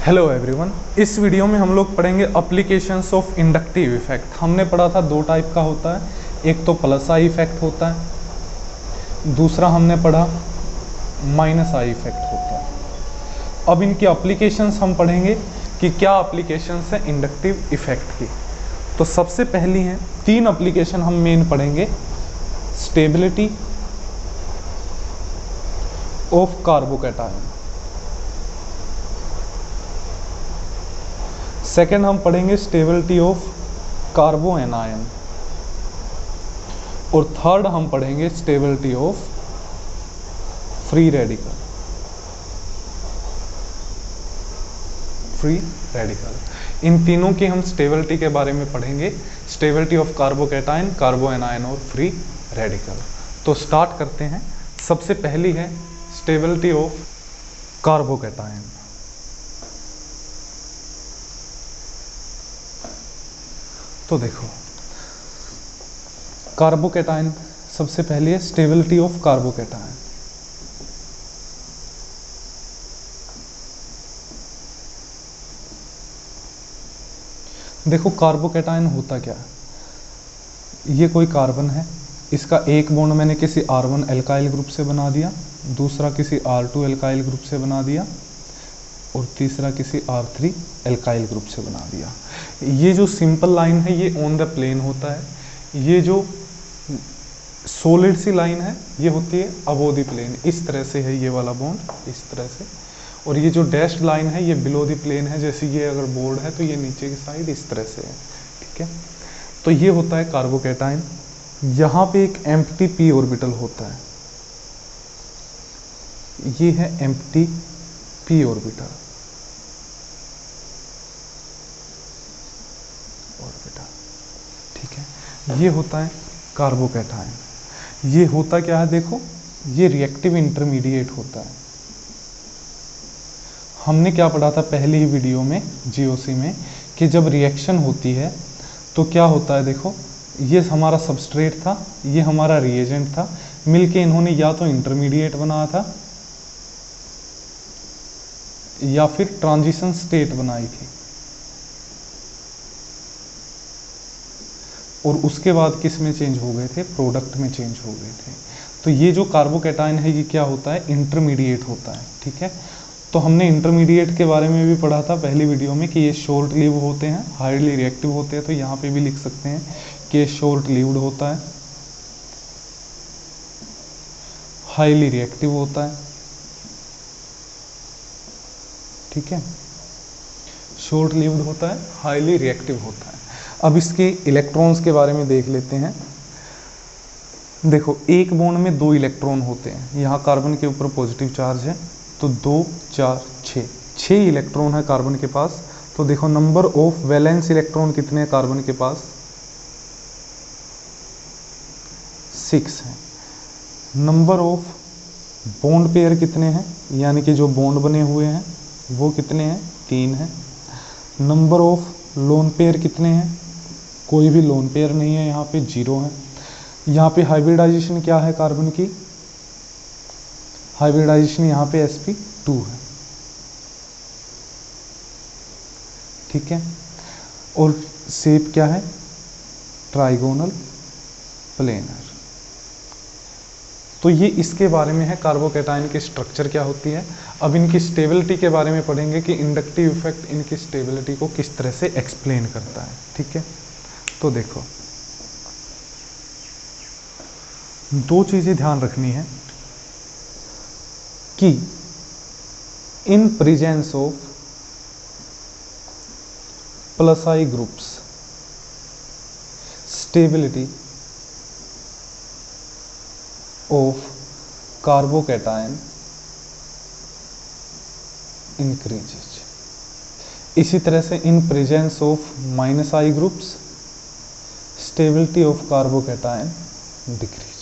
Hello everyone, इस video में हम लोग पढ़ेंगे एप्लीकेशंस ऑफ इंडक्टिव इफेक्ट। हमने पढ़ा था दो टाइप का होता है, एक तो प्लस आई इफेक्ट होता है, दूसरा हमने पढ़ा माइनस आई इफेक्ट होता है। अब इनकी एप्लीकेशंस हम पढ़ेंगे कि क्या एप्लीकेशंस है इंडक्टिव इफेक्ट की। तो सबसे पहली हैं तीन एप्लीकेशन हम मेन पढ़ेंगे। स्टेबिलिटी ऑफ कार्बोकैटायन, सेकेंड हम पढ़ेंगे स्टेबिलिटी ऑफ कार्बोएनायन, और थर्ड हम पढ़ेंगे स्टेबिलिटी ऑफ फ्री रेडिकल। इन तीनों की हम स्टेबिलिटी के बारे में पढ़ेंगे, स्टेबिलिटी ऑफ कार्बोकैटायन, कार्बोएनायन और फ्री रेडिकल। तो स्टार्ट करते हैं। सबसे पहली है स्टेबिलिटी ऑफ कार्बोकैटायन। तो देखो, कार्बोकैटायन सबसे पहले है स्टेबिलिटी ऑफ कार्बोकैटायन। देखो कार्बोकैटायन होता क्या है, ये कोई कार्बन है, इसका एक बॉन्ड मैंने किसी R1 एल्काइल ग्रुप से बना दिया, दूसरा किसी R2 एल्काइल ग्रुप से बना दिया, और तीसरा किसी R3 एल्काइल ग्रुप से बना दिया। ये जो सिंपल लाइन है ये ऑन द प्लेन होता है, ये जो सॉलिड सी लाइन है ये होती है अबोव द प्लेन। इस तरह से है ये वाला बॉन्ड, इस तरह से। और ये जो डैश्ड लाइन है ये बिलो द प्लेन है, जैसे ये अगर बोर्ड है तो ये नीचे की साइड इस तरह से है, ठीक है। तो ये होता है कार्बोकैटायन। यहाँ पे एक एम्प्टी p ऑर्बिटल होता है, ये है एम्प्टी p ऑर्बिटल, ठीक है। ये होता है कार्बोकैटायन। ये होता क्या है, देखो ये रिएक्टिव इंटरमीडिएट होता है। हमने क्या पढ़ा था पहली ही वीडियो में जीओसी में कि जब रिएक्शन होती है तो क्या होता है, देखो ये हमारा सबस्ट्रेट था, ये हमारा रिएजेंट था, मिलके इन्होंने या तो इंटरमीडिएट बनाया था या फिर ट्रांजिशन स्टेट बनाई थी, और उसके बाद किस में चेंज हो गए थे, प्रोडक्ट में चेंज हो गए थे। तो ये जो कार्बोकैटायन है ये क्या होता है, इंटरमीडिएट होता है, ठीक है। तो हमने इंटरमीडिएट के बारे में भी पढ़ा था पहली वीडियो में कि ये शॉर्ट लिव होते हैं, हाईली रिएक्टिव होते हैं। तो यहाँ पे भी लिख सकते हैं कि ये शॉर्ट लिव्ड होता है, हाईली रिएक्टिव होता है, ठीक है। शॉर्ट लिव्ड होता है, हाईली रिएक्टिव होता है। अब इसके इलेक्ट्रॉन्स के बारे में देख लेते हैं। देखो एक बॉन्ड में दो इलेक्ट्रॉन होते हैं, यहाँ कार्बन के ऊपर पॉजिटिव चार्ज है, तो 2 4 6 इलेक्ट्रॉन है कार्बन के पास। तो देखो नंबर ऑफ वैलेंस इलेक्ट्रॉन कितने हैं कार्बन के पास, 6 है। नंबर ऑफ बॉन्ड पेयर कितने हैं, यानी कि जो बॉन्ड बने हुए हैं वो कितने हैं, 3 है। नंबर ऑफ लोन पेयर कितने हैं, कोई भी लोन पेयर नहीं है, यहाँ पे 0 है। यहाँ पे हाइब्रिडाइजेशन क्या है कार्बन की, हाइब्रिडाइजेशन यहाँ पे sp2 है, ठीक है। और शेप क्या है, ट्राइगोनल प्लेनर। तो ये इसके बारे में है, कार्बोकैटायन की स्ट्रक्चर क्या होती है। अब इनकी स्टेबिलिटी के बारे में पढ़ेंगे कि इंडक्टिव इफेक्ट इनकी स्टेबिलिटी को किस तरह से एक्सप्लेन करता है, ठीक है। तो देखो दो चीजें ध्यान रखनी है कि in presence of plus I groups stability of carbocation increases. इसी तरह से in presence of minus I groups stability of carbocation decreases.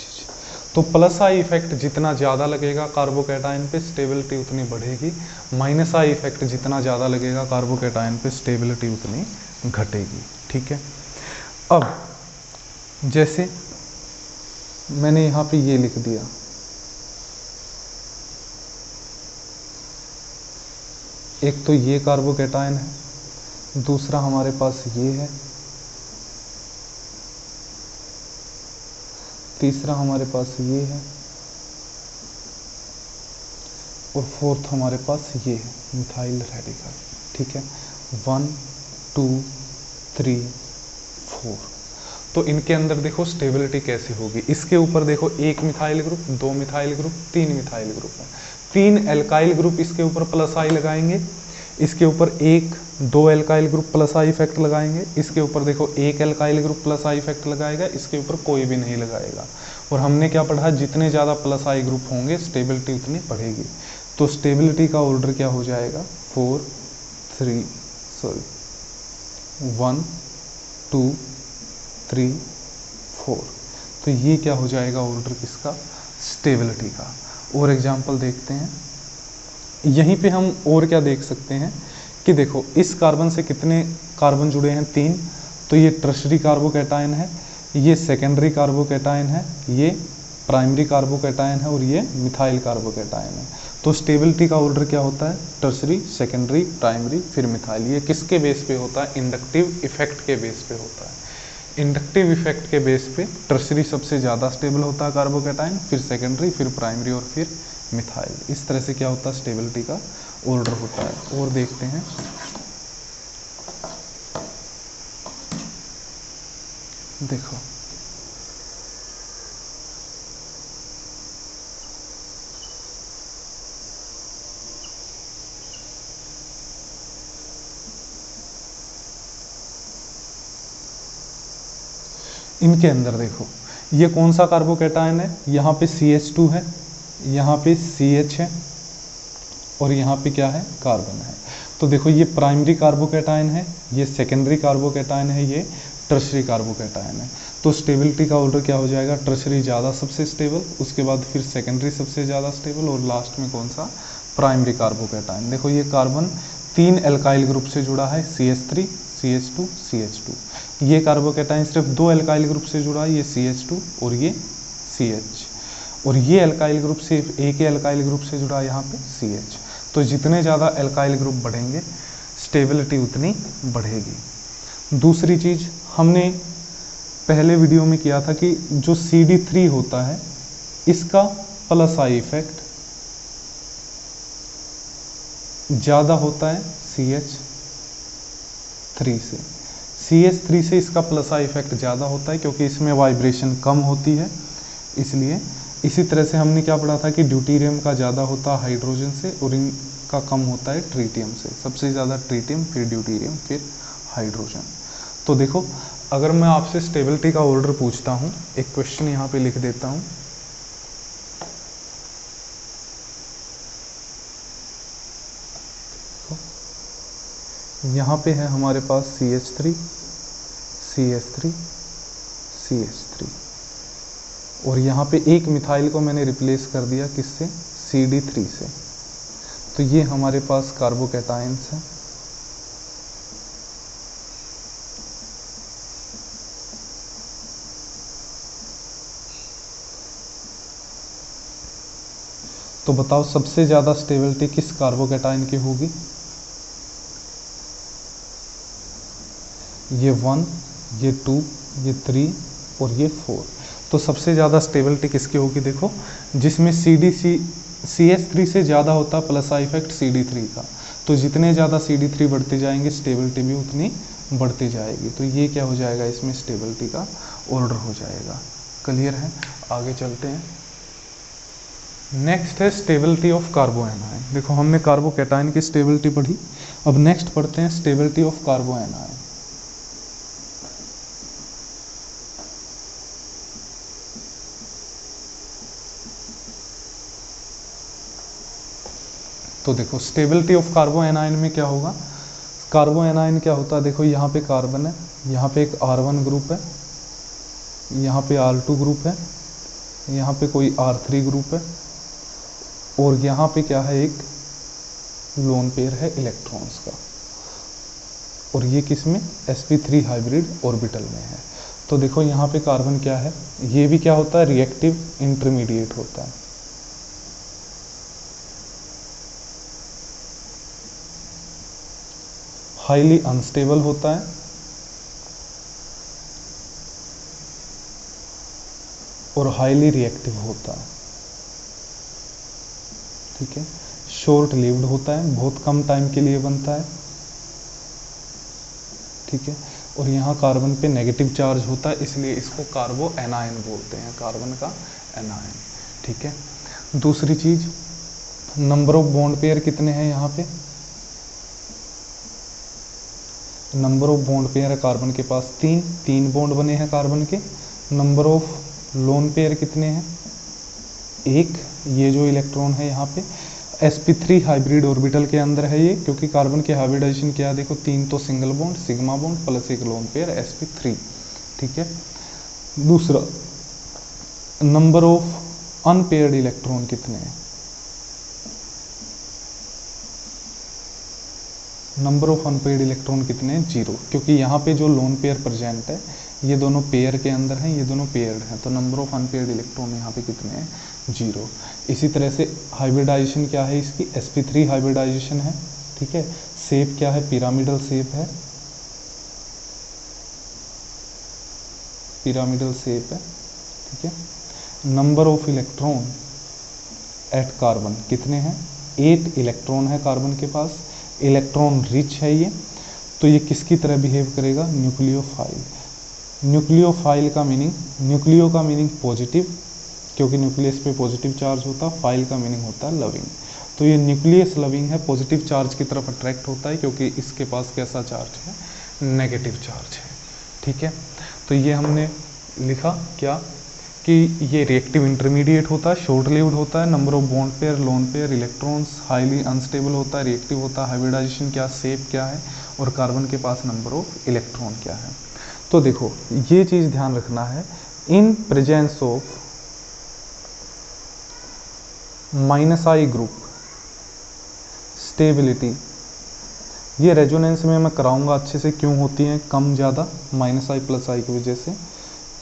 तो प्लस आई इफेक्ट जितना ज़्यादा लगेगा कार्बोकैटायन पे स्टेबिलिटी उतनी बढ़ेगी, माइनस आई इफेक्ट जितना ज़्यादा लगेगा कार्बोकैटायन पे स्टेबिलिटी उतनी घटेगी, ठीक है। अब जैसे मैंने यहाँ पे ये लिख दिया, एक तो ये कार्बोकैटायन है, दूसरा हमारे पास ये है, तीसरा हमारे पास ये है, और फोर्थ हमारे पास ये है मिथाइल रेडिकल। ठीक है, 1 2 3 4। तो इनके अंदर देखो स्टेबिलिटी कैसी होगी। इसके ऊपर देखो एक मिथाइल ग्रुप, दो मिथाइल ग्रुप, तीन मिथाइल ग्रुप है, तीन एल्काइल ग्रुप इसके ऊपर प्लस आई लगाएंगे, इसके ऊपर एक दो alkyl group plus I effect लगाएंगे, इसके ऊपर देखो एक alkyl group plus I effect लगाएगा, इसके ऊपर कोई भी नहीं लगाएगा। और हमने क्या पढ़ा, जितने ज़्यादा प्लस आई ग्रुप होंगे स्टेबिलिटी उतनी बढ़ेगी। तो स्टेबिलिटी का ऑर्डर क्या हो जाएगा, 1 2 3 4। तो ये क्या हो जाएगा ऑर्डर किसका, स्टेबिलिटी का। और एग्जांपल देखते हैं, यहीं पे हम और क्या देख सकते हैं कि देखो इस कार्बन से कितने कार्बन जुड़े हैं, 3। तो ये टर्शरी कार्बोकैटायन है, ये सेकेंडरी कार्बोकैटायन है, ये प्राइमरी कार्बोकैटायन है, और ये मिथाइल कार्बोकैटायन है। तो स्टेबिलिटी का ऑर्डर क्या होता है, टर्शरी, सेकेंडरी, प्राइमरी, फिर मिथाइल। ये किसके बेस पे होता है, इंडक्टिव इफेक्ट के बेस पे होता है। इंडक्टिव इफेक्ट के बेस पे टर्शरी सबसे ज़्यादा स्टेबल होता है कार्बोकैटायन, फिर सेकेंडरी, फिर प्राइमरी और फिर मिथाइल। इस तरह से क्या होता है, स्टेबिलिटी का ऑर्डर होता है। और देखते हैं, देखो इनके अंदर देखो ये कौन सा कार्बोकैटायन है, यहाँ पे CH2 है, यहाँ पे CH है, और यहाँ पे क्या है, कार्बन है। तो देखो ये प्राइमरी कार्बोकैटायन है, ये सेकेंडरी कार्बोकैटायन है, ये टर्शरी कार्बोकैटायन है। तो स्टेबिलिटी का ऑर्डर क्या हो जाएगा, टर्शरी ज़्यादा सबसे स्टेबल, उसके बाद फिर सेकेंडरी सबसे ज़्यादा स्टेबल, और लास्ट में कौन सा, प्राइमरी कार्बोकैटायन। देखो ये कार्बन 3 एल्काइल ग्रुप से जुड़ा है, CH3 CH2 CH2। ये कार्बोकैटायन सिर्फ 2 एल्काइल ग्रुप से जुड़ा है, ये CH2 और ये CH। और ये एल्काइल ग्रुप सिर्फ एक ही एल्काइल ग्रुप से जुड़ा है, यहाँ पे CH। तो जितने ज़्यादा एल्काइल ग्रुप बढ़ेंगे स्टेबिलिटी उतनी बढ़ेगी। दूसरी चीज़ हमने पहले वीडियो में किया था कि जो CD3 होता है इसका प्लस आई इफेक्ट ज़्यादा होता है CH3 से। CH3 से इसका प्लस आई इफेक्ट ज़्यादा होता है क्योंकि इसमें वाइब्रेशन कम होती है, इसलिए। इसी तरह से हमने क्या पढ़ा था कि ड्यूटीरियम का ज़्यादा होता है हाइड्रोजन से, और इनका कम होता है ट्रीटियम से। सबसे ज़्यादा ट्रीटियम, फिर ड्यूटीरियम, फिर हाइड्रोजन। तो देखो अगर मैं आपसे स्टेबिलिटी का ऑर्डर पूछता हूँ, एक क्वेश्चन यहाँ पे लिख देता हूँ। यहाँ पे है हमारे पास CH3 CH3 CH3, और यहाँ पे एक मिथाइल को मैंने रिप्लेस कर दिया किससे, CD3 से। तो ये हमारे पास कार्बोकैटायंस हैं। तो बताओ सबसे ज़्यादा स्टेबिलिटी किस कार्बोकैटायन की होगी, ये 1, ये 2, ये 3 और ये 4। तो सबसे ज़्यादा स्टेबिलिटी किसकी होगी, देखो जिसमें CH3 से ज़्यादा होता है प्लस आई इफेक्ट CD3 का। तो जितने ज़्यादा CD3 बढ़ते जाएंगे स्टेबिलिटी भी उतनी बढ़ती जाएगी। तो ये क्या हो जाएगा, इसमें स्टेबिलिटी का ऑर्डर हो जाएगा। क्लियर है, आगे चलते हैं। नेक्स्ट है स्टेबिलिटी ऑफ कार्बोएनायन। देखो हमने कार्बोकैटायन की स्टेबिलिटी पढ़ी, अब नेक्स्ट पढ़ते हैं स्टेबिलिटी ऑफ कार्बोएनायन। तो देखो स्टेबिलिटी ऑफ कार्बोएनायन में क्या होगा, कार्बोएनायन क्या होता है, देखो यहाँ पे कार्बन है, यहाँ पे एक R1 ग्रुप है, यहाँ पे R2 ग्रुप है, यहाँ पे कोई R3 ग्रुप है, और यहाँ पे क्या है, एक लोन पेयर है इलेक्ट्रॉन्स का, और ये किस में, sp3 हाइब्रिड ऑर्बिटल में है। तो देखो यहाँ पे कार्बन क्या है, ये भी क्या होता है, रिएक्टिव इंटरमीडिएट होता है। हाईली अनस्टेबल होता है और हाईली रिएक्टिव होता है। ठीक है, शॉर्ट लिव्ड होता है, बहुत कम टाइम के लिए बनता है। ठीक है, और यहाँ कार्बन पे नेगेटिव चार्ज होता है, इसलिए इसको कार्बो एनायन बोलते हैं, कार्बन का एनायन। ठीक है, दूसरी चीज, नंबर ऑफ बॉन्ड पेयर कितने हैं यहाँ पे? नंबर ऑफ बॉन्ड पेयर है कार्बन के पास तीन बॉन्ड बने हैं कार्बन के। नंबर ऑफ लोन पेयर कितने हैं? एक, ये जो इलेक्ट्रॉन है यहाँ पे sp3 हाइब्रिड ऑर्बिटल के अंदर है ये, क्योंकि कार्बन के हाइब्रिडाइजेशन क्या है देखो, 3 तो single bond sigma bond plus एक लोन पेयर sp3। ठीक है, दूसरा, नंबर ऑफ अनपेयर्ड इलेक्ट्रॉन कितने हैं? नंबर ऑफ अनपेयर्ड इलेक्ट्रॉन कितने हैं? 0, क्योंकि यहाँ पे जो लोन पेयर प्रेजेंट है ये दोनों पेयर के अंदर हैं, ये दोनों पेयर्ड हैं, तो नंबर ऑफ अनपेयर्ड इलेक्ट्रॉन यहाँ पे कितने हैं? 0। इसी तरह से हाइब्रिडाइजेशन क्या है इसकी? sp3 हाइब्रिडाइजेशन है। ठीक है, शेप क्या है? पिरामिडल शेप है, पिरामिडल शेप है। ठीक है, number of electron at carbon कितने हैं? 8 इलेक्ट्रॉन है कार्बन के पास, इलेक्ट्रॉन रिच है ये, तो ये किसकी तरह बिहेव करेगा? न्यूक्लियोफाइल। न्यूक्लियोफाइल का मीनिंग, न्यूक्लियो का मीनिंग पॉजिटिव, क्योंकि न्यूक्लियस पे पॉजिटिव चार्ज होता है, फाइल का मीनिंग होता है लविंग। तो ये न्यूक्लियस लविंग है, पॉजिटिव चार्ज की तरफ अट्रैक्ट होता है, क्योंकि इसके पास कैसा चार्ज है? नेगेटिव चार्ज है। ठीक है, तो ये हमने लिखा क्या कि ये रिएक्टिव इंटरमीडिएट होता है, शॉर्ट लिव्ड होता है, number of bond pair, lone pair, electrons, highly unstable होता है, रिएक्टिव होता है, हाइब्रिडाइजेशन क्या, शेप क्या है, और कार्बन के पास नंबर ऑफ इलेक्ट्रॉन क्या है। तो देखो ये चीज़ ध्यान रखना है, in presence of -I group stability, ये रेजोनेंस में मैं कराऊंगा अच्छे से क्यों होती हैं कम ज़्यादा, -I + I की वजह से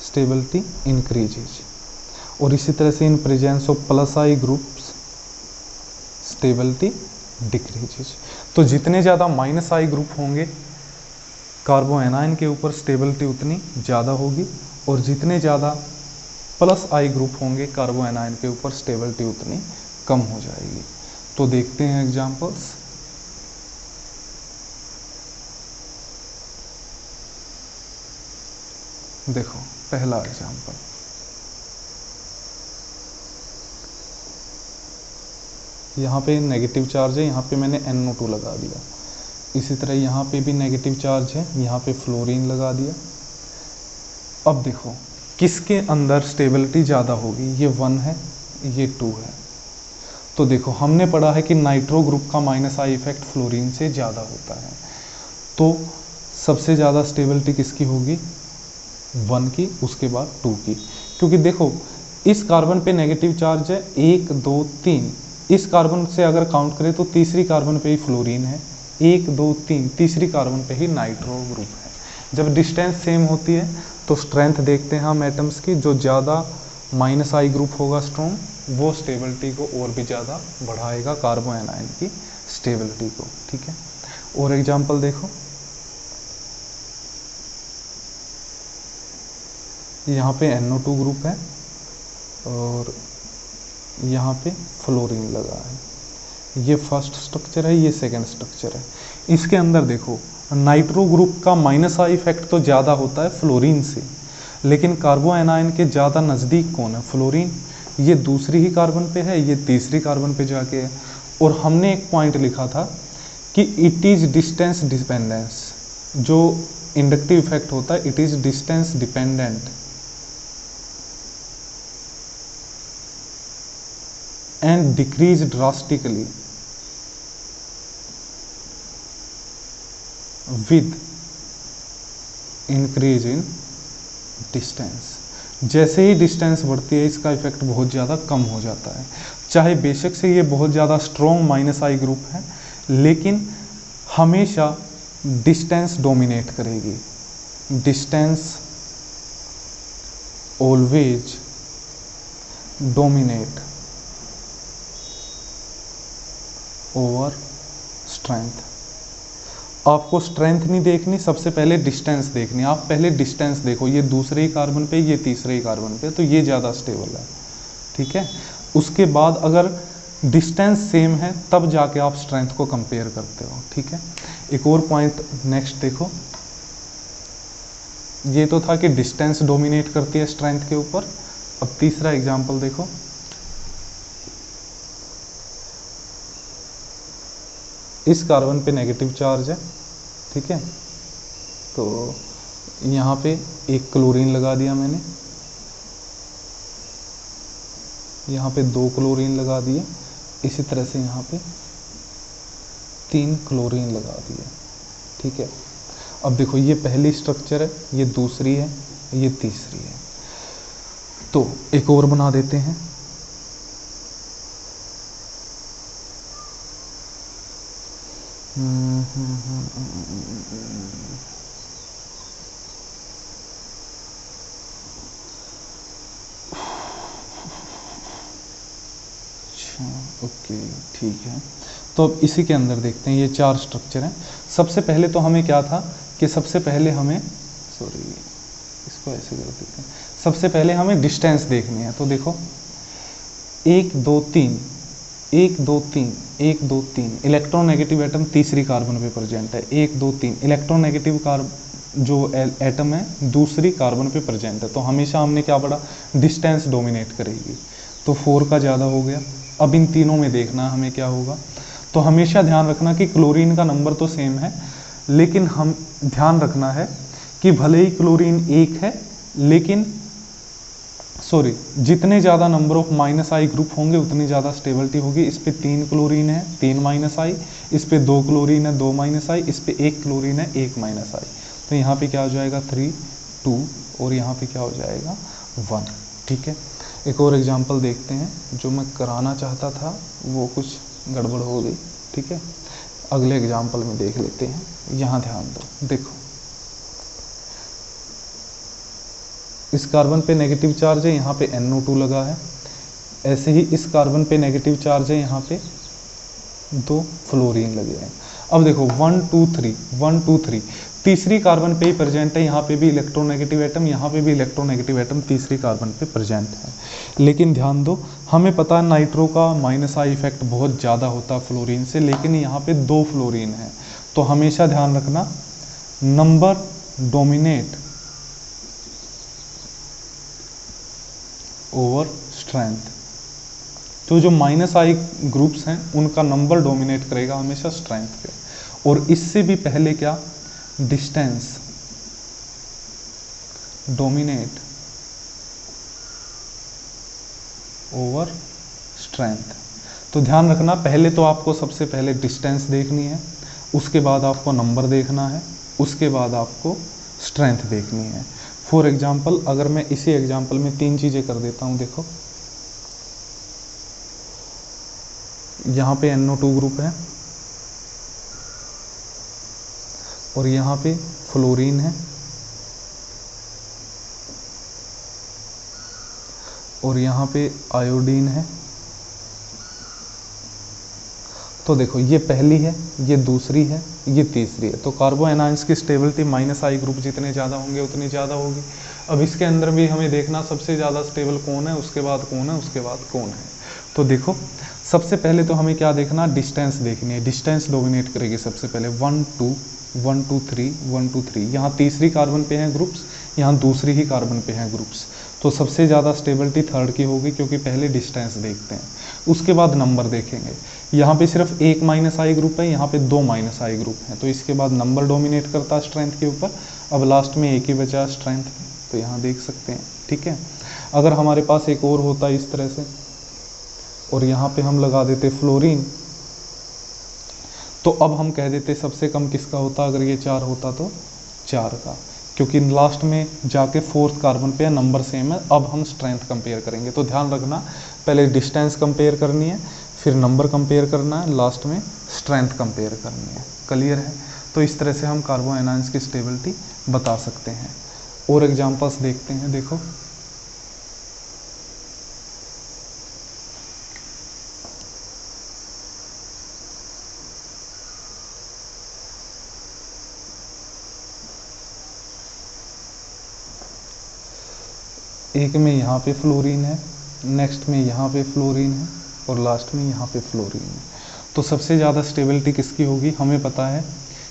स्टेबिलिटी इंक्रीजेज। और इसी तरह से in presence of +I groups stability decreases. तो जितने ज़्यादा -I ग्रुप होंगे कार्बो एनायन के ऊपर स्टेबिलिटी उतनी ज़्यादा होगी, और जितने ज़्यादा +I ग्रुप होंगे कार्बो एनायन के ऊपर स्टेबिलिटी उतनी कम हो जाएगी। तो देखते हैं एग्जांपल्स। देखो पहला एग्जांपल, यहाँ पे नेगेटिव चार्ज है, यहाँ पे मैंने NO2 लगा दिया। इसी तरह यहाँ पे भी नेगेटिव चार्ज है, यहाँ पे फ्लोरीन लगा दिया। अब देखो किसके अंदर स्टेबिलिटी ज़्यादा होगी, ये 1 है, ये 2 है। तो देखो हमने पढ़ा है कि नाइट्रो ग्रुप का -I इफेक्ट फ्लोरीन से ज़्यादा होता है, तो सबसे ज़्यादा स्टेबिलिटी किसकी होगी? 1 की, उसके बाद 2 की। क्योंकि देखो इस कार्बन पे नेगेटिव चार्ज है 1 2 3, इस कार्बन से अगर काउंट करें तो तीसरी कार्बन पे ही फ्लोरीन है, 1 2 3, तीसरी कार्बन पे ही नाइट्रो ग्रुप है। जब डिस्टेंस सेम होती है तो स्ट्रेंथ देखते हैं हम एटम्स की, जो ज़्यादा -I ग्रुप होगा स्ट्रॉन्ग, वो स्टेबिलिटी को और भी ज़्यादा बढ़ाएगा कार्बो एनायन की स्टेबिलिटी को। ठीक है, और एग्जांपल देखो, यहाँ पे NO2 ग्रुप है और यहाँ पे फ्लोरीन लगा है, ये फर्स्ट स्ट्रक्चर है, ये सेकंड स्ट्रक्चर है। इसके अंदर देखो नाइट्रो ग्रुप का -I इफेक्ट तो ज़्यादा होता है फ्लोरीन से, लेकिन कार्बो एनायन के ज़्यादा नज़दीक कौन है? फ्लोरीन। ये दूसरी ही कार्बन पे है, ये तीसरी कार्बन पे जाके है। और हमने एक पॉइंट लिखा था कि इट इज़ डिस्टेंस डिपेंडेंस, जो इंडक्टिव इफेक्ट होता है it is distance dependent and decrease drastically with increase in distance। जैसे ही डिस्टेंस बढ़ती है इसका इफेक्ट बहुत ज़्यादा कम हो जाता है। चाहे बेशक से ये बहुत ज़्यादा स्ट्रॉन्ग -I ग्रुप है, लेकिन हमेशा डिस्टेंस डोमिनेट करेगी। Distance always dominate over strength. आपको स्ट्रेंथ नहीं देखनी, सबसे पहले डिस्टेंस देखनी। आप पहले डिस्टेंस देखो, ये दूसरे ही कार्बन पे, ये तीसरे ही कार्बन पे, तो ये ज़्यादा स्टेबल है, ठीक है। उसके बाद अगर डिस्टेंस सेम है तब जाके आप स्ट्रेंथ को कंपेयर करते हो, ठीक है। एक और पॉइंट नेक्स्ट देखो, ये तो था कि डिस्टेंस डोमिनेट करती है स्ट्रेंथ के ऊपर। अब तीसरा एग्जांपल देखो, इस कार्बन पे नेगेटिव चार्ज है, ठीक है। तो यहाँ पे एक क्लोरीन लगा दिया मैंने, यहाँ पे 2 क्लोरीन लगा दिए, इसी तरह से यहाँ पे 3 क्लोरीन लगा दिए, ठीक है। अब देखो ये पहली स्ट्रक्चर है, ये दूसरी है, ये तीसरी है। तो एक और बना देते हैं। अच्छा, ओके, ठीक है। तो अब इसी के अंदर देखते हैं, ये 4 स्ट्रक्चर हैं। सबसे पहले तो हमें क्या था कि सबसे पहले हमें, सॉरी इसको ऐसे कर देते हैं, सबसे पहले हमें डिस्टेंस देखनी है। तो देखो 1 2 3 1 2 3 1 2 3 इलेक्ट्रोनेगेटिव एटम तीसरी कार्बन पे प्रेजेंट है। 1 2 3 इलेक्ट्रोनेगेटिव जो एटम है दूसरी कार्बन पे प्रेजेंट है। तो हमेशा हमने क्या पढ़ा, डिस्टेंस डोमिनेट करेगी। तो 4 का ज़्यादा हो गया। अब इन तीनों में देखना हमें क्या होगा। तो हमेशा ध्यान रखना कि क्लोरीन का नंबर तो सेम है, लेकिन हम ध्यान रखना है कि भले ही क्लोरीन 1 है, लेकिन सॉरी जितने ज़्यादा number of minus I group होंगे उतनी ज़्यादा स्टेबिलिटी होगी। इस पे 3 क्लोरीन है, 3 माइनस आई, इस पे 2 क्लोरीन है, 2 माइनस आई, इस पे 1 क्लोरीन है, 1 माइनस आई। तो यहाँ पे क्या हो जाएगा 3 2 और यहाँ पे क्या हो जाएगा 1, ठीक है। एक और एग्जांपल देखते हैं, जो मैं कराना चाहता था वो कुछ गड़बड़ हो गई, ठीक है। अगले एग्जांपल में देख लेते हैं। यहाँ ध्यान दो, देखो इस कार्बन पे नेगेटिव चार्ज है, यहाँ पे NO2 लगा है। ऐसे ही इस कार्बन पे नेगेटिव चार्ज है, यहाँ पे 2 फ्लोरीन लगे हैं। अब देखो 1 2 3 1 2 3 तीसरी कार्बन पे ही प्रेजेंट है, यहाँ पे भी इलेक्ट्रोनेगेटिव एटम, यहाँ पे भी इलेक्ट्रोनेगेटिव एटम तीसरी कार्बन पे प्रेजेंट है। लेकिन ध्यान दो, हमें पता है नाइट्रो का माइनस आई इफेक्ट बहुत ज़्यादा होता है फ्लोरीन से, लेकिन यहाँ पे 2 फ्लोरीन है। तो हमेशा ध्यान रखना नंबर डोमिनेट ओवर स्ट्रेंथ। तो जो माइनस आई ग्रुप्स हैं उनका नंबर डोमिनेट करेगा हमेशा स्ट्रेंथ पे। और इससे भी पहले क्या, डिस्टेंस डोमिनेट ओवर स्ट्रेंथ। तो ध्यान रखना, पहले तो आपको सबसे पहले डिस्टेंस देखनी है, उसके बाद आपको नंबर देखना है, उसके बाद आपको स्ट्रेंथ देखनी है। फॉर एग्जाम्पल अगर मैं इसी एग्जाम्पल में 3 चीज़ें कर देता हूँ, देखो यहाँ पे NO2 ग्रुप है और यहाँ पे फ्लोरीन है और यहाँ पे आयोडीन है। तो देखो ये पहली है, ये दूसरी है, ये तीसरी है। तो कार्बो एनायंस की स्टेबिलिटी माइनस आई ग्रुप जितने ज़्यादा होंगे उतनी ज़्यादा होगी। अब इसके अंदर भी हमें देखना सबसे ज़्यादा स्टेबल कौन है, उसके बाद कौन है, उसके बाद कौन है। तो देखो सबसे पहले तो हमें क्या देखना, डिस्टेंस देखनी है। डिस्टेंस डोमिनेट करेगी सबसे पहले 1 2 1 2 3 1 2 3। यहाँ तीसरी कार्बन पे हैं ग्रुप्स, यहाँ दूसरी ही कार्बन पे हैं ग्रुप्स। तो सबसे ज़्यादा स्टेबिलिटी थर्ड की होगी, क्योंकि पहले डिस्टेंस देखते हैं, उसके बाद नंबर देखेंगे। यहाँ पे सिर्फ 1 माइनस आई ग्रुप है, यहाँ पे 2 माइनस आई ग्रुप हैं। तो इसके बाद नंबर डोमिनेट करता है स्ट्रेंथ के ऊपर। अब लास्ट में एक ही बचा स्ट्रेंथ, तो यहाँ देख सकते हैं, ठीक है। अगर हमारे पास एक और होता है इस तरह से और यहाँ पे हम लगा देते फ्लोरीन, तो अब हम कह देते सबसे कम किसका होता, अगर ये 4 होता तो 4 का, क्योंकि लास्ट में जाके 4th कार्बन पे नंबर सेम है। अब हम स्ट्रेंथ कंपेयर करेंगे। तो ध्यान रखना, पहले डिस्टेंस कंपेयर करनी है, फिर नंबर कंपेयर करना है, लास्ट में स्ट्रेंथ कंपेयर करनी है। क्लियर है। तो इस तरह से हम कार्बो एनायंस की स्टेबिलिटी बता सकते हैं। और एग्जांपल्स देखते हैं, देखो एक में यहाँ पे फ्लोरीन है, नेक्स्ट में यहाँ पे फ्लोरीन है, और लास्ट में यहाँ पे फ्लोरीन है। तो सबसे ज़्यादा स्टेबिलिटी किसकी होगी? हमें पता है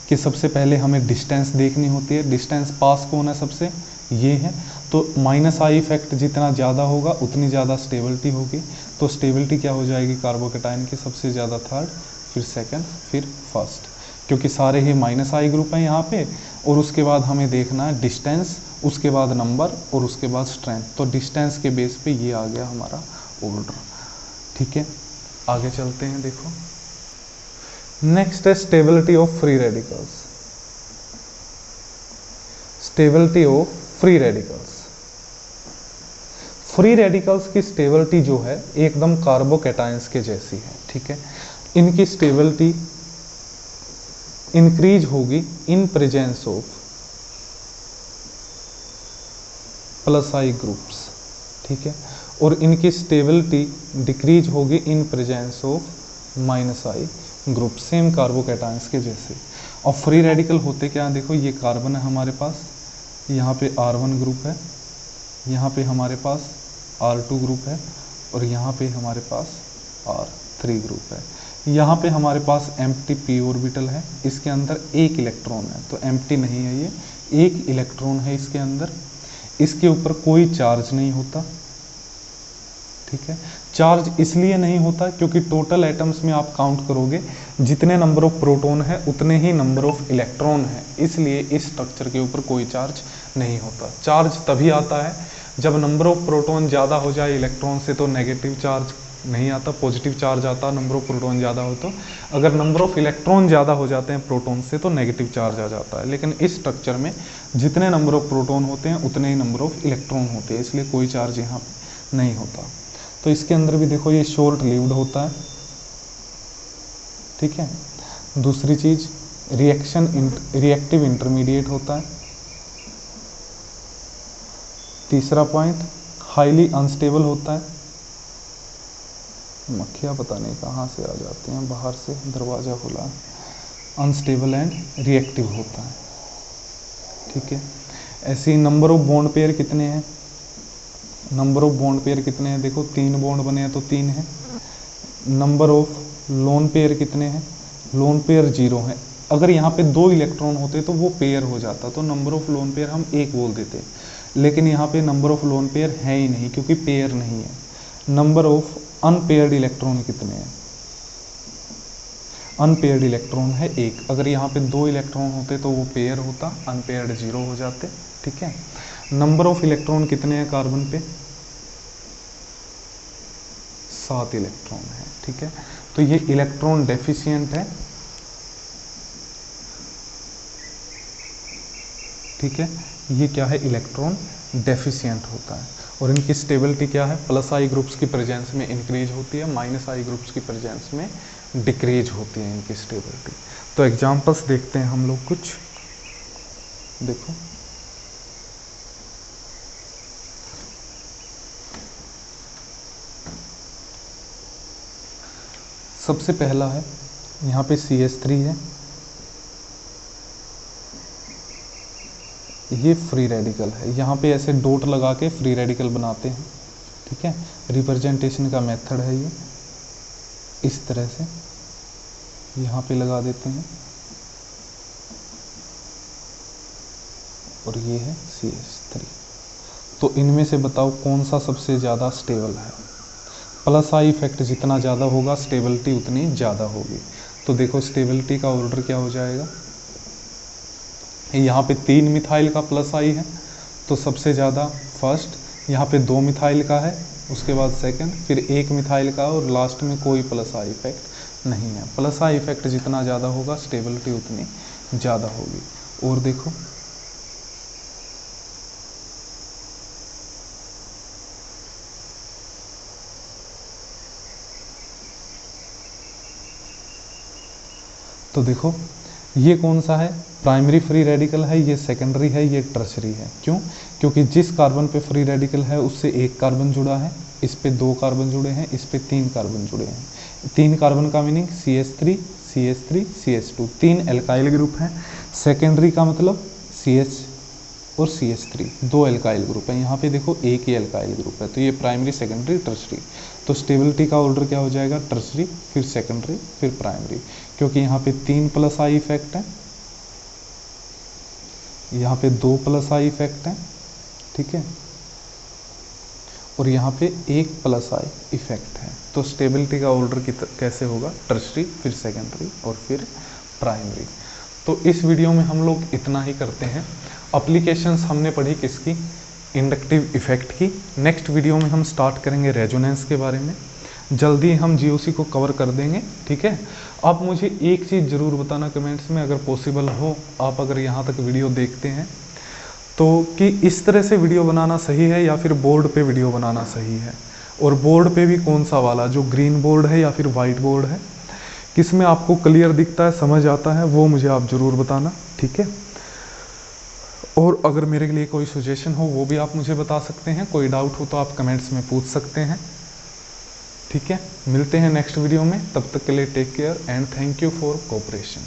कि सबसे पहले हमें डिस्टेंस देखनी होती है। डिस्टेंस पास कौन है सबसे? ये है। तो माइनस आई इफेक्ट जितना ज़्यादा होगा उतनी ज़्यादा स्टेबिलिटी होगी। तो स्टेबिलिटी क्या हो जाएगी कार्बोकेटाइन की? सबसे ज़्यादा थर्ड, फिर सेकंड, फिर फर्स्ट, क्योंकि सारे ही माइनस आई ग्रुप हैं यहाँ पे। और उसके बाद हमें देखना है डिस्टेंस, उसके बाद नंबर, और उसके बाद स्ट्रेंथ। तो डिस्टेंस के बेस पे ये आ गया हमारा ऑर्डर। ठीक है, आगे चलते हैं। देखो नेक्स्ट है stability of free radicals. Stability of free radicals. Free radicals की स्टेबिलिटी जो है एकदम कार्बोकैटायंस के जैसी है। ठीक है, इनकी स्टेबिलिटी इंक्रीज होगी in presence of plus I groups. ठीक है, और इनकी स्टेबिलिटी डिक्रीज होगी in presence of minus I group, same carbocations के जैसे। और फ्री रेडिकल होते क्या हैं? देखो ये कार्बन है हमारे पास, यहाँ पे R1 ग्रुप है, यहाँ पे हमारे पास R2 ग्रुप है, और यहाँ पे हमारे पास R3 ग्रुप है। यहाँ पे हमारे पास एम्प्टी p ऑर्बिटल है, इसके अंदर एक इलेक्ट्रॉन है, तो एम्प्टी नहीं है, ये एक इलेक्ट्रॉन है इसके अंदर। इसके ऊपर कोई चार्ज नहीं होता। ठीक है, चार्ज इसलिए नहीं होता क्योंकि टोटल एटम्स में आप काउंट करोगे जितने नंबर ऑफ प्रोटॉन है उतने ही नंबर ऑफ इलेक्ट्रॉन है, इसलिए इस स्ट्रक्चर के ऊपर कोई चार्ज नहीं होता। चार्ज तभी आता है जब नंबर ऑफ प्रोटॉन ज़्यादा हो जाए इलेक्ट्रॉन से, तो नेगेटिव चार्ज नहीं आता, पॉजिटिव चार्ज आता, नंबर ऑफ प्रोटॉन ज़्यादा हो तो। अगर नंबर ऑफ इलेक्ट्रॉन ज़्यादा हो जाते हैं प्रोटॉन से तो नेगेटिव चार्ज आ जाता है। लेकिन इस स्ट्रक्चर में जितने नंबर ऑफ प्रोटॉन होते हैं उतने ही नंबर ऑफ इलेक्ट्रॉन होते हैं, इसलिए कोई चार्ज यहाँ पे नहीं होता। तो इसके अंदर भी देखो ये शॉर्ट लिव्ड होता है। ठीक है, दूसरी चीज रिएक्टिव इंटरमीडिएट होता है। तीसरा पॉइंट हाईली अनस्टेबल होता है। मक्खियाँ पता नहीं कहाँ से आ जाती हैं, बाहर से दरवाज़ा खुला है। अनस्टेबल एंड रिएक्टिव होता है। ठीक है, ऐसे ही नंबर ऑफ बॉन्ड पेयर कितने हैं? नंबर ऑफ बॉन्ड पेयर कितने हैं? देखो 3 बॉन्ड बने हैं तो 3 है। नंबर ऑफ लोन पेयर कितने हैं? लोन पेयर 0 है। अगर यहाँ पे 2 इलेक्ट्रॉन होते तो वो पेयर हो जाता, तो नंबर ऑफ लोन पेयर हम 1 बोल देते, लेकिन यहाँ पे नंबर ऑफ लोन पेयर है ही नहीं क्योंकि पेयर नहीं है। नंबर ऑफ अनपेयर्ड इलेक्ट्रॉन कितने हैं? अनपेयर्ड इलेक्ट्रॉन है 1। अगर यहाँ पे 2 इलेक्ट्रॉन होते तो वो पेयर होता, अनपेयर्ड 0 हो जाते। ठीक है, नंबर ऑफ इलेक्ट्रॉन कितने हैं कार्बन पे? 7 इलेक्ट्रॉन है। ठीक है, तो ये इलेक्ट्रॉन डेफिशिएंट है। ठीक है, ये क्या है? इलेक्ट्रॉन डेफिशिएंट होता है। और इनकी स्टेबिलिटी क्या है? प्लस आई ग्रुप्स की प्रेजेंस में इंक्रीज होती है, माइनस आई ग्रुप्स की प्रेजेंस में डिक्रीज होती है इनकी स्टेबिलिटी। तो एग्जांपल्स देखते हैं हम लोग कुछ। देखो सबसे पहला है यहाँ पे CH3 है, ये फ्री रेडिकल है। यहाँ पे ऐसे डॉट लगा के फ्री रेडिकल बनाते हैं। ठीक है, रिप्रेजेंटेशन का मेथड है ये, इस तरह से यहाँ पे लगा देते हैं, और ये है CH3। तो इनमें से बताओ कौन सा सबसे ज़्यादा स्टेबल है? प्लस आई इफेक्ट जितना ज़्यादा होगा स्टेबिलिटी उतनी ज़्यादा होगी। तो देखो स्टेबिलिटी का ऑर्डर क्या हो जाएगा? यहाँ पे 3 मिथाइल का प्लस आई है तो सबसे ज़्यादा फर्स्ट, यहाँ पे 2 मिथाइल का है, उसके बाद सेकंड, फिर 1 मिथाइल का, और लास्ट में कोई प्लस आई इफेक्ट नहीं है। प्लस आई इफेक्ट जितना ज़्यादा होगा स्टेबिलिटी उतनी ज़्यादा होगी। और देखो तो देखो ये कौन सा है? प्राइमरी फ्री रेडिकल है, ये सेकेंडरी है, ये टर्शरी है। क्यों? क्योंकि जिस कार्बन पे फ्री रेडिकल है उससे 1 कार्बन जुड़ा है, इस पे 2 कार्बन जुड़े हैं, इस पे 3 कार्बन जुड़े हैं। 3 कार्बन का meaning CH3 CH3 CH2, 3 alkyl group हैं। सेकेंडरी का मतलब CH और CH3, 2 एल्काइल ग्रुप है। यहाँ पे देखो एक ही एल्काइल ग्रुप है, तो ये प्राइमरी, सेकेंडरी, टर्सरी। तो स्टेबिलिटी का ऑर्डर क्या हो जाएगा, टर्सरी, फिर सेकेंडरी, फिर प्राइमरी, क्योंकि यहाँ पे 3+ I इफेक्ट है, यहाँ पे 2+ I इफेक्ट है, ठीक है, और यहाँ पे 1+ I इफेक्ट है। तो स्टेबिलिटी का ऑर्डर कैसे होगा, टर्सरी, फिर सेकेंडरी और फिर प्राइमरी। तो इस वीडियो में हम लोग इतना ही करते हैं। एप्लीकेशंस हमने पढ़ी किसकी, इंडक्टिव इफेक्ट की। नेक्स्ट वीडियो में हम स्टार्ट करेंगे रेजोनेंस के बारे में, जल्दी हम GOC को कवर कर देंगे, ठीक है। आप मुझे एक चीज़ ज़रूर बताना कमेंट्स में, अगर पॉसिबल हो, आप अगर यहाँ तक वीडियो देखते हैं तो, कि इस तरह से वीडियो बनाना सही है या फिर बोर्ड पे वीडियो बनाना सही है, और बोर्ड पे भी कौन सा वाला, जो ग्रीन बोर्ड है या फिर वाइट बोर्ड है, किस में आपको क्लियर दिखता है, समझ आता है, वो मुझे आप ज़रूर बताना, ठीक है। और अगर मेरे लिए कोई सजेशन हो वो भी आप मुझे बता सकते हैं, कोई डाउट हो तो आप कमेंट्स में पूछ सकते हैं, ठीक है। मिलते हैं नेक्स्ट वीडियो में, तब तक के लिए take care and thank you for cooperation.